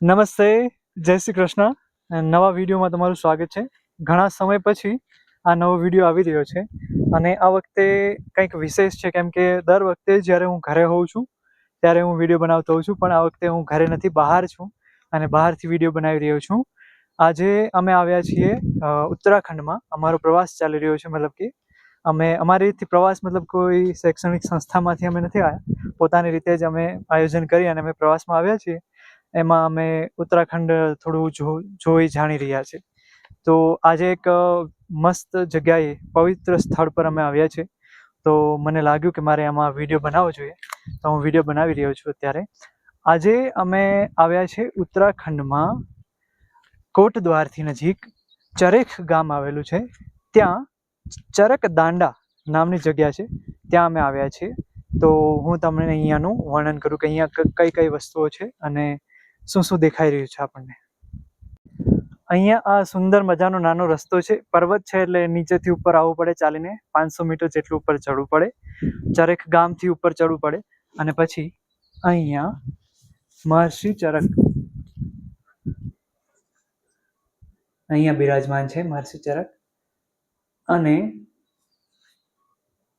નમસ્તે, જય શ્રી કૃષ્ણ. નવા વિડીયોમાં તમારું સ્વાગત છે. ઘણા સમય પછી આ નવો વિડીયો આવી રહ્યો છે અને આ વખતે કંઈક વિશેષ છે, કેમ કે દર વખતે જ્યારે હું ઘરે હોઉં છું ત્યારે હું વિડીયો બનાવતો હોઉં છું, પણ આ વખતે હું ઘરે નથી, બહાર છું અને બહારથી વિડીયો બનાવી રહ્યો છું. આજે અમે આવ્યા છીએ ઉત્તરાખંડમાં. અમારો પ્રવાસ ચાલી રહ્યો છે, મતલબ કે અમારી રીતે પ્રવાસ મતલબ કોઈ શૈક્ષણિક સંસ્થામાંથી અમે નથી આવ્યા, પોતાની રીતે જ અમે આયોજન કરી અને અમે પ્રવાસમાં આવ્યા છીએ. એમાં અમે ઉત્તરાખંડ થોડું જોઈ જાણી રહ્યા છે. તો આજે એક મસ્ત જગ્યાએ, પવિત્ર સ્થળ પર અમે આવ્યા છે. તો મને લાગ્યું કે મારે આમાં વિડીયો બનાવવો જોઈએ, તો હું વિડીયો બનાવી રહ્યો છું. અત્યારે આજે અમે આવ્યા છે ઉત્તરાખંડમાં, કોટદ્વારથી નજીક ચરેખ ગામ આવેલું છે. ત્યાં ચરક દાંડા નામની જગ્યા છે, ત્યાં અમે આવ્યા છીએ. તો હું તમને અહીંયાનું વર્ણન કરું કે અહીંયા કઈ કઈ વસ્તુઓ છે અને શું શું દેખાઈ રહ્યું છે આપણને. અહીંયા આ સુંદર મજાનો નાનો રસ્તો છે. પર્વત છે એટલે નીચેથી ઉપર આવવું પડે ચાલીને. 500 મીટર જેટલું ઉપર ચડવું પડે, ચરેખ ગામથી ઉપર ચડવું પડે. અને પછી અહીંયા મહર્ષિ ચરક અહીંયા બિરાજમાન છે, મહર્ષિ ચરક. અને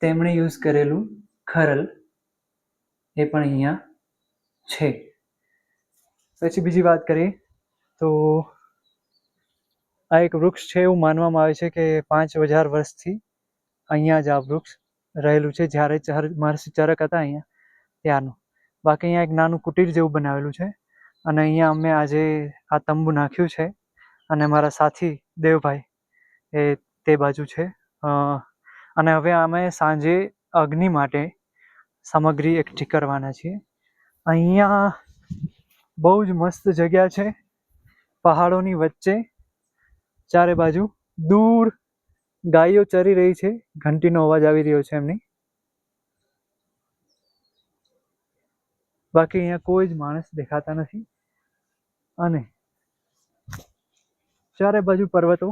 તેમણે યુઝ કરેલું ખરલ એ પણ અહીંયા છે. પછી બીજી વાત કરીએ તો આ એક વૃક્ષ છે. એવું માનવામાં આવે છે કે 5000 વર્ષથી અહીંયા જ આ વૃક્ષ રહેલું છે, જ્યારે મહર્ષિ ચરક હતા અહીંયા ત્યારનું. બાકી અહીંયા એક નાનું કુટીર જેવું બનાવેલું છે અને અહીંયા અમે આજે આ તંબુ નાખ્યું છે અને મારા સાથી દેવભાઈ એ તે બાજુ છે. અને હવે અમે સાંજે અગ્નિ માટે સામગ્રી એકઠી કરવાના છીએ. અહીંયા બહુ જ મસ્ત જગ્યા છે, પહાડોની વચ્ચે. ચારે બાજુ દૂર ગાયો ચરી રહી છે, ઘંટીનો અવાજ આવી રહ્યો છે એમની. બાકી અહીંયા કોઈ જ માણસ દેખાતા નથી અને ચારે બાજુ પર્વતો,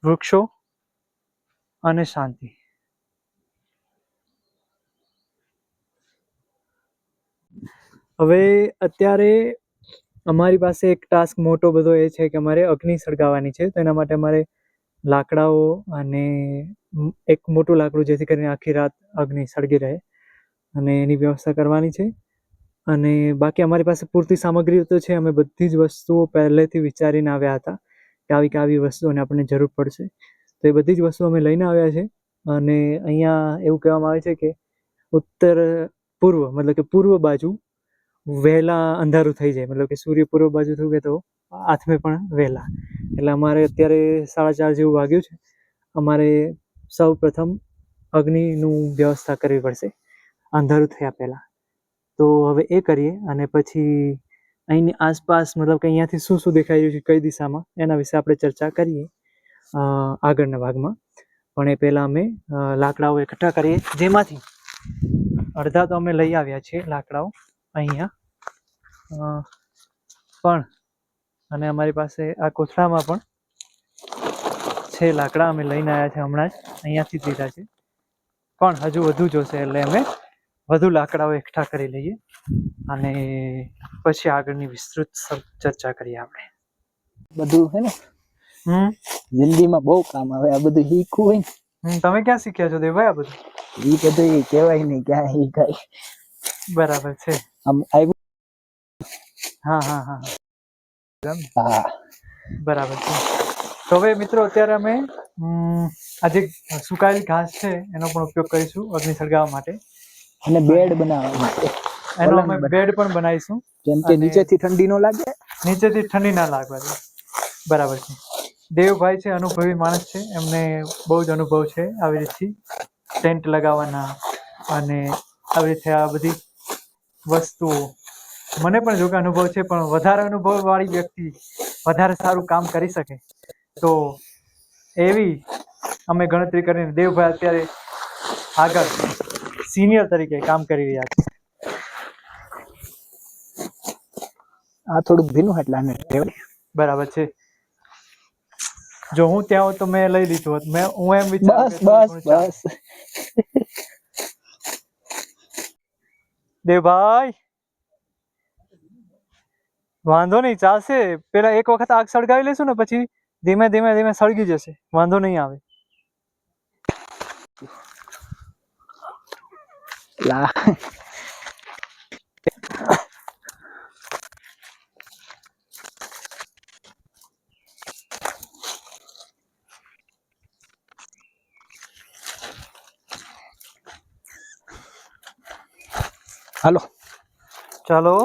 વૃક્ષો અને શાંતિ. હવે અત્યારે અમારી પાસે એક ટાસ્ક મોટો બધો એ છે કે અમારે અગ્નિ સળગાવવાની છે. તો એના માટે અમારે લાકડાઓ અને એક મોટું લાકડું, જેથી કરીને આખી રાત અગ્નિ સળગી રહે, અને એની વ્યવસ્થા કરવાની છે. અને બાકી અમારી પાસે પૂરતી સામગ્રી તો છે. અમે બધી જ વસ્તુઓ પહેલેથી વિચારીને આવ્યા હતા કે આવી વસ્તુઓની આપણને જરૂર પડશે, તો એ બધી જ વસ્તુઓ અમે લઈને આવ્યા છે. અને અહીંયા એવું કહેવામાં આવે છે કે ઉત્તર પૂર્વ, મતલબ કે પૂર્વ બાજુ વહેલા અંધારું થઈ જાય, મતલબ કે સૂર્ય પૂર્વ બાજુ થયું કે તો આથમે પણ વહેલા. એટલે અમારે અત્યારે 4:30 જેવું વાગ્યું છે. અમારે સૌ પ્રથમ અગ્નિનું વ્યવસ્થા કરવી પડશે અંધારું થયા પહેલાં. તો હવે એ કરીએ અને પછી અહીંની આસપાસ, મતલબ કે અહીંયાથી શું શું દેખાઈ રહ્યું છે, કઈ દિશામાં, એના વિશે આપણે ચર્ચા કરીએ આગળના ભાગમાં. પણ એ પહેલાં અમે લાકડાઓ એકઠા કરીએ, જેમાંથી અડધા તો અમે લઈ આવ્યા છીએ લાકડાઓ અહીંયા પણ, અને અમારી પાસે આ કોથળામાં પણ છે લાકડા, અમે લઈને આવ્યા છે હમણાં જ, અહીંયાથી જ લીધા છે. પણ હજુ વધુ જોશે એટલે અમે વધુ લાકડાઓ એકઠા કરી લઈએ અને પછી આગળની વિસ્તૃત ચર્ચા કરીએ આપણે. બધું હે ને જિંદગીમાં બહુ કામ આવે આ બધું શીખવું હોય ને. તમે ક્યાં શીખ્યા છો દેવભાઈ આ બધું? એ બધું કહેવાય નહીં ક્યાં શીખાય. બરાબર છે. આમ આવ્યું. હા હા હા હા બરાબર છે. તો હવે મિત્રો અત્યારે અમે આજે સુકાયેલી ઘાસ છે એનો પણ ઉપયોગ કરીશું અગ્નિ સળગાવવા માટે, અને બેડ બનાવવા માટે એનો અમે બેડ પણ બનાવીશું, જેમ કે નીચેથી ઠંડી ન લાગે, નીચેથી ઠંડી ના લાગવા દે. બરાબર છે. દેવભાઈ છે, અનુભવી માણસ છે, એમને બહુ જ અનુભવ છે આવી રીતથી ટેન્ટ લગાવવાના અને આવી રીતે આ બધી વસ્તુઓ. મને પણ જોકે અનુભવ છે, પણ વધારે અનુભવ વાળી વ્યક્તિ વધારે સારું કામ કરી શકે, તો એવી અમે ગણતરી કરીને દેવભાઈ અત્યારે આગળ સિનિયર તરીકે કામ કરી રહ્યા છે. આ થોડુંક ભીનું એટલે બરાબર છે. જો હું ત્યાં હોત તો મેં લઈ લીધું હોત. હું એમ વિચાર બસ બસ બસ. દેવભાઈ વાંધો નહીં, ચાલશે. પેલા એક વખત આગ સળગાવી લેશું ને પછી ધીમે ધીમે ધીમે સળગી જશે, વાંધો નહીં આવે. લા હાલો ચાલો.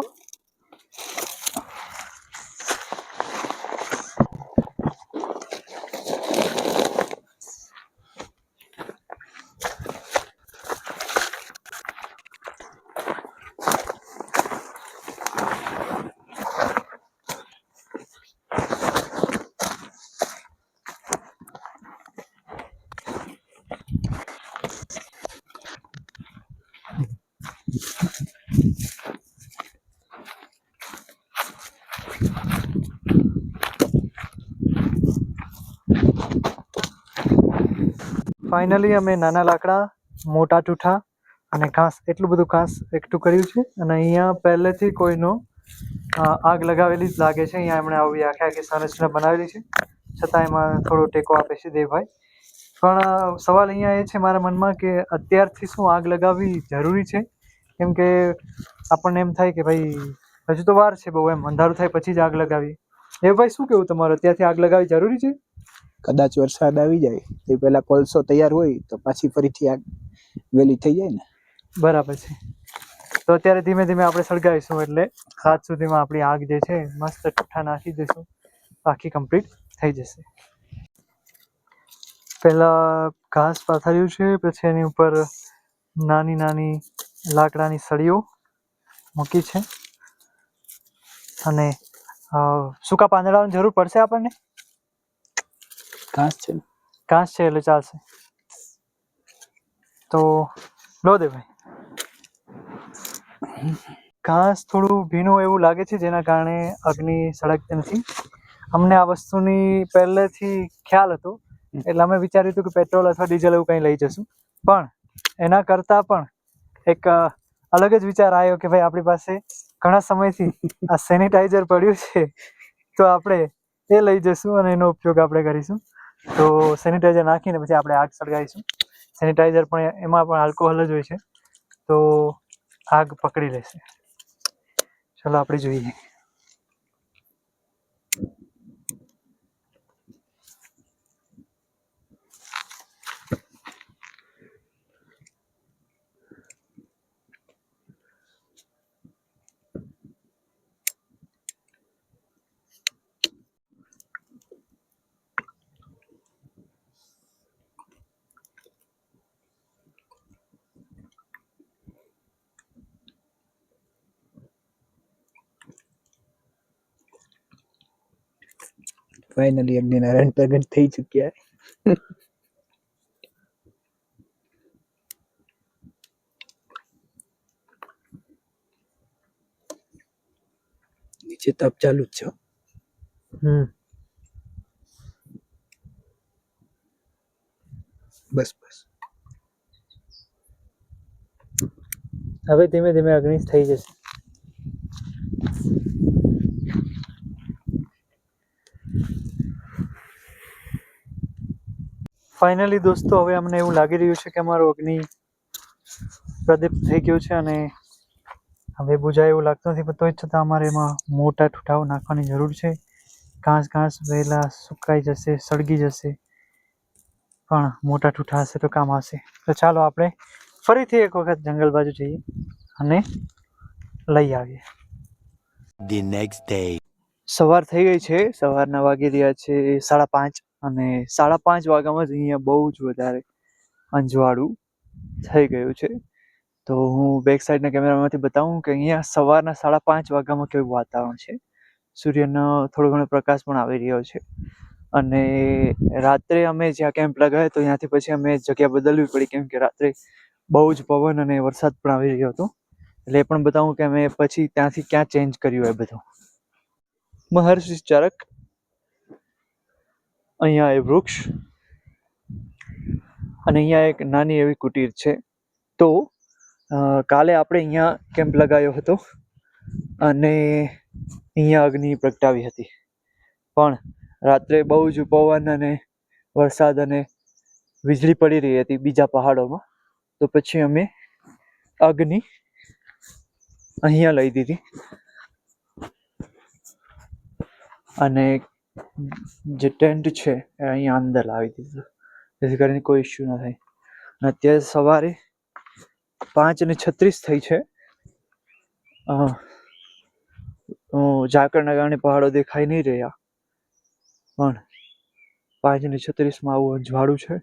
ફાઇનલી અમે નાના લાકડા, મોટા ઠૂઠા અને ઘાસ, એટલું બધું ઘાસ એકઠું કર્યું છે. અને અહીંયા પહેલેથી કોઈનો આગ લગાવેલી જ લાગે છે. અહીંયા એમણે આવી આખી આખી સંરચના બનાવેલી છે, છતાં એમાં થોડો ટેકો આપે છે દેવભાઈ. પણ સવાલ અહીંયા એ છે મારા મનમાં કે અત્યારથી શું આગ લગાવવી જરૂરી છે? કેમ કે આપણને એમ થાય કે ભાઈ હજુ તો વાર છે બહુ, એમ અંધારું થાય પછી જ આગ લગાવી. દેવભાઈ શું કેવું તમારું, અત્યારથી આગ લગાવવી જરૂરી છે? કદાચ વરસાદ આવી જાય એ પહેલા કોલસો તૈયાર હોય તો પાછી ફરીથી આગ વેલી થઈ જાય ને. બરાબર છે. તો અત્યારે ધીમે ધીમે આપણે સળગાવીશું એટલે રાત સુધીમાં આપણી આગ જે છે મસ્ત ઠઠ્ઠા નાખી દઈશું, આખી કમ્પ્લીટ થઈ જશે. પહેલા ઘાસ પાથર્યું છે, પછી એની ઉપર નાની નાની લાકડાની સળીઓ મૂકી છે અને સૂકા પાંદડાની જરૂર પડશે આપણને. ઘાસ છે ને? ઘાસ છે એટલે ચાલશે. તો લો દે ભાઈ. ઘાસ થોડું ભીનું એવું લાગે છે જેના કારણે અગ્નિ સળગતી નથી. અમને આ વસ્તુની પહેલેથી ખ્યાલ હતો એટલે અમે વિચાર્યું હતું કે પેટ્રોલ અથવા ડીઝલ એવું કંઈ લઈ જશું, પણ એના કરતાં પણ એક અલગ જ વિચાર આવ્યો કે ભાઈ આપણી પાસે ઘણા સમયથી આ સેનિટાઈઝર પડ્યું છે તો આપણે એ લઈ જશું અને એનો ઉપયોગ આપણે કરીશું. તો સેનિટાઈઝર નાખીને પછી આપણે આગ સળગાવીશું. સેનિટાઈઝર પણ એમાં પણ આલ્કોહોલ જ હોય છે તો આગ પકડી લેશે. ચલો આપણે જોઈએ. ફાઇનલી અગ્નિનારાયણ પ્રગટ થઈ ચુક્યા. નીચે તપ ચાલુ જ છે. બસ બસ હવે ધીમે ધીમે અગ્નિ થઈ જશે. ફાઇનલી દોસ્તો હવે અમને એવું લાગી રહ્યું છે કે અમારો અગ્નિ પ્રદીપ્ત થઈ ગયો છે અને હવે બુજાય એવું લાગતું નથી, પણ તોય છતાં અમારે એમાં મોટા ઠૂઠાઓ નાખવાની જરૂર છે. ઘાસ વહેલા સુકાઈ જશે, સળગી જશે, પણ મોટા ઠૂઠા હશે તો કામ આવશે. તો ચાલો આપણે ફરીથી એક વખત જંગલ બાજુ જઈએ અને લઈ આવીએ. The next day. સવાર થઈ ગઈ છે, સવારના વાગી રહ્યા છે 5:30 અને 5:30 વાગ્યામાં જ અહીંયા બહુ જ વધારે અંજવાળું થઈ ગયું છે. તો હું બેક સાઈડના કેમેરામાંથી બતાવું કે અહીંયા સવારના 5:30 વાગ્યામાં કેવું વાતાવરણ છે. સૂર્યનો થોડો ઘણો પ્રકાશ પણ આવી રહ્યો છે અને રાત્રે અમે જ્યાં કેમ્પ લગાવ્યો તો ત્યાંથી પછી અમે જગ્યા બદલવી પડી કેમ કે રાત્રે બહુ જ પવન અને વરસાદ પણ આવી રહ્યો હતો. એટલે એ પણ બતાવું કે અમે પછી ત્યાંથી ક્યાં ચેન્જ કર્યું એ બધું. મહર્ષિ ચરક, અહીંયા એ વૃક્ષ અને અહીંયા એક નાની એવી કુટીર છે. તો કાલે આપણે અહીંયા કેમ્પ લગાવ્યો હતો અને અહીંયા અગ્નિ પ્રગટાવી હતી, પણ રાત્રે બહુ જ પવન અને વરસાદ અને વીજળી પડી રહી હતી બીજા પહાડોમાં, તો પછી અમે અગ્નિ અહીંયા લઈ દીધી અને જે ટેન્ટ છે એ અહીંયા અંદર લાવી દીધું, જેથી કરીને કોઈ ઇસ્યુ ના થાય. અને અત્યારે સવારે 5:36 થઈ છે. ઝાકળના કારણે પહાડો દેખાઈ નહીં રહ્યા, પણ 5:36 આવું અજવાળું છે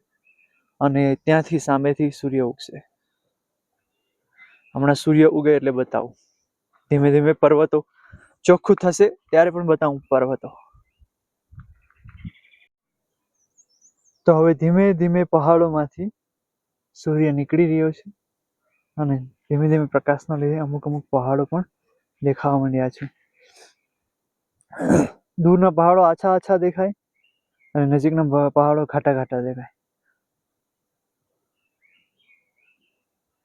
અને ત્યાંથી સામેથી સૂર્ય ઉગશે. હમણાં સૂર્ય ઉગે એટલે બતાવું. ધીમે ધીમે પર્વતો ચોખ્ખું થશે ત્યારે પણ બતાવું પર્વતો. તો હવે ધીમે ધીમે પહાડોમાંથી સૂર્ય નીકળી રહ્યો છે અને ધીમે ધીમે પ્રકાશના લીધે અમુક પહાડો પણ દેખાવા માંડ્યા છે. દૂરના પહાડો આછા આછા દેખાય અને નજીકના પહાડો ઘાટા ઘાટા દેખાય.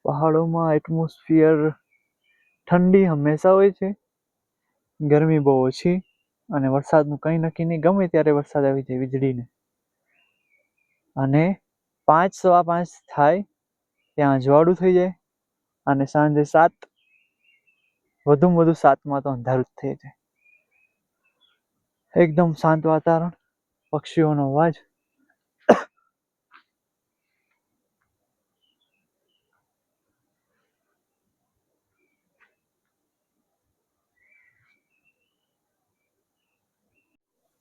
પહાડોમાં એટમોસ્ફિયર ઠંડી હંમેશા હોય છે, ગરમી બહુ ઓછી, અને વરસાદનું કંઈ નક્કી નહીં, ગમે ત્યારે વરસાદ આવી જાય વીજળીને. અને 5, 5:15 થાય ત્યાં અજવાળું થઈ જાય અને સાંજે 7, વધુમાં વધુ 7માં તો અંધારું જ થઈ જાય. એકદમ શાંત વાતાવરણ, પક્ષીઓનો અવાજ,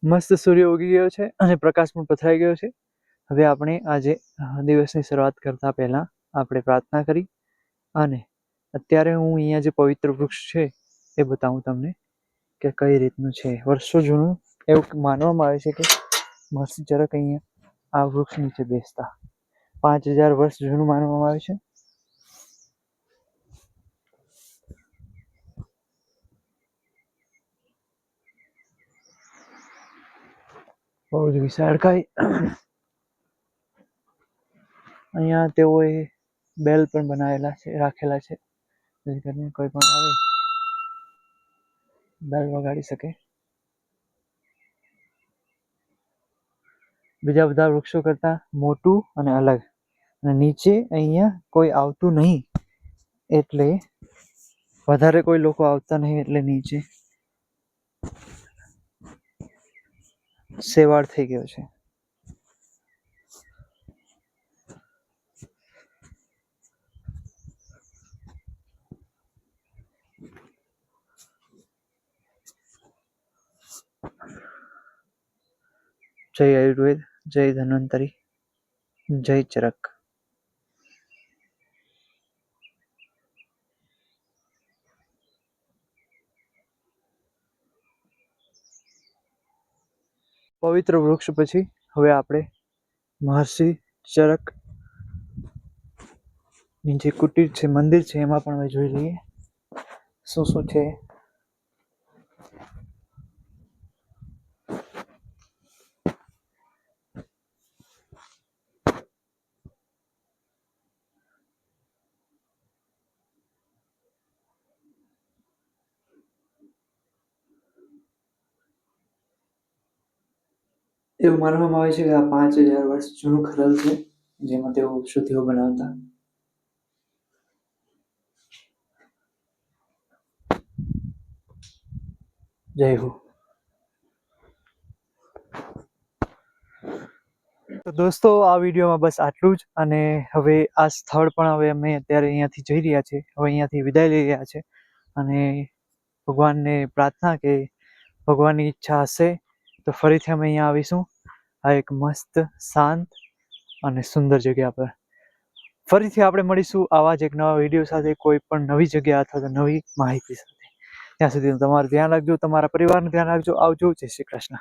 મસ્ત સૂર્ય ઉગી ગયો છે અને પ્રકાશ પણ પથરાઈ ગયો છે. હવે આપણે આજે દિવસની શરૂઆત કરતા પહેલા આપણે પ્રાર્થના કરી, અને અત્યારે હું અહીંયા જે પવિત્ર વૃક્ષ છે એ બતાવું તમને કે કઈ રીતનું છે. વર્ષો જૂનું એવું માનવામાં આવે છે કે મહર્ષિ ચરક અહીંયા આ વૃક્ષ નીચે બેસતા. 5000 વર્ષ જૂનું માનવામાં આવે છે. બહુ જ વિશાળકાય. અહીંયા તેઓએ બેલ પણ બનાવેલા છે, રાખેલા છે, જેથી કરીને કોઈ પણ આવે બેલ વગાડી શકે. બીજા બધા વૃક્ષો કરતા મોટું અને અલગ, અને નીચે અહીંયા કોઈ આવતું નહીં, એટલે વધારે કોઈ લોકો આવતા નહીં, એટલે નીચે સેવાળ થઈ ગયો છે. જય આયુર્વેદ, જય ધન્વંતરી, જય ચરક. પવિત્ર વૃક્ષ પછી હવે આપણે મહર્ષિ ચરક ની જે કુટીર છે, મંદિર છે, એમાં પણ હવે જોઈ લઈએ શું શું છે. એવું માનવામાં આવે છે કે આ 5000 વર્ષ જૂનું ખરલ છે, જેમાં તેઓ ઔષધિઓ બનાવતા. જય હો. તો દોસ્તો, આ વિડીયોમાં બસ આટલું જ. અને હવે આ સ્થળ પણ હવે અમે અત્યારે અહીંયાથી જઈ રહ્યા છે, હવે અહીંયાથી વિદાય લઈ રહ્યા છે, અને ભગવાનને પ્રાર્થના કે ભગવાનની ઈચ્છા હશે તો ફરીથી અમે અહીંયા આવીશું, આ એક મસ્ત શાંત અને સુંદર જગ્યા પર. ફરીથી આપણે મળીશું આવા જ એક નવા વિડીયો સાથે, કોઈ પણ નવી જગ્યા અથવા તો નવી માહિતી સાથે. ત્યાં સુધી તમારું ધ્યાન રાખજો, તમારા પરિવારનું ધ્યાન રાખજો. આવજો. જય શ્રી કૃષ્ણ.